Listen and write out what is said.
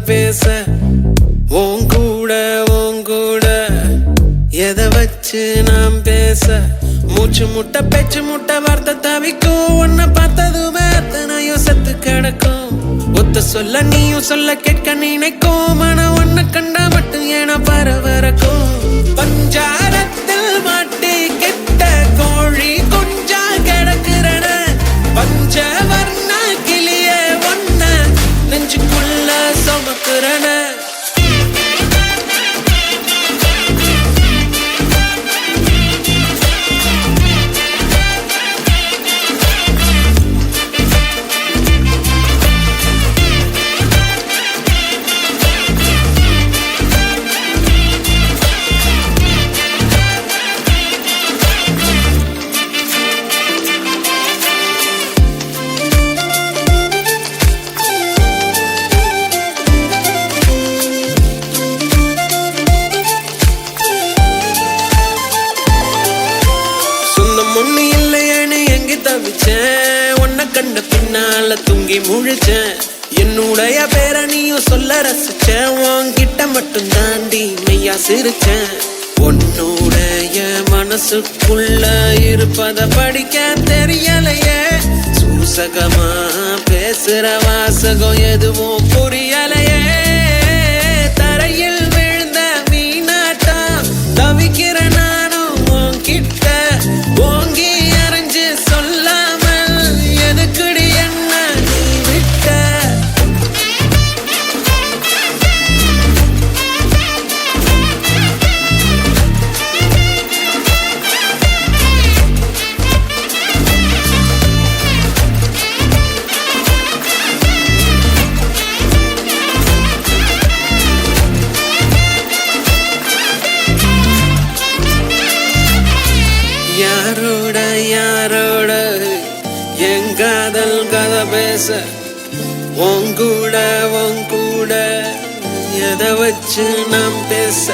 பேச உங்கூட எதை வச்சு நாம் பேச மூச்சு முட்டை பேச்சு முட்டை வார்த்தை தவிக்கும் உன்னை பார்த்ததுமே அத்தனையும் செத்து கிடக்கும் ஒத்த சொல்ல நீயும் சொல்ல கேட்க நினைக்கும் ஆனா உன்னை கண்டா மட்டும் ஏன பரவரக்கும் பஞ்சாரத்தில் மாட்டி கெட்ட கோழி கொஞ்சா கிடக்குறன பஞ்சவர்ண கிளிய ஒன்ன நெஞ்சுக்குள்ள சுமக்குறன ஒண்ணு இல்லையேன்னு எங்க தவிச்சேன் உன்னை கண்ட பின்னால தூங்கி முழிச்சேன் என்னுடைய பேரை நீயும் சொல்ல ரசிச்சேன் உன்கிட்ட மட்டும் தாண்டி மெய்யா சிரிச்சேன் உன்னுடைய மனசுக்குள்ள இருப்பத படிக்க தெரியலையே சூசகமா பேசுற வாசகம் எதுவும் புரியலையே தரையில் விழுந்த மீனாட்டா தவிக்கிற நானும் உன்கிட்ட ஓங்கி அரைஞ்சு சொல்லாமல் எதுக்குடி என்ன நீ விட்ட யாரோட எங்காதல் கதை பேச உங்கூட எதை வச்சு நாம் பேச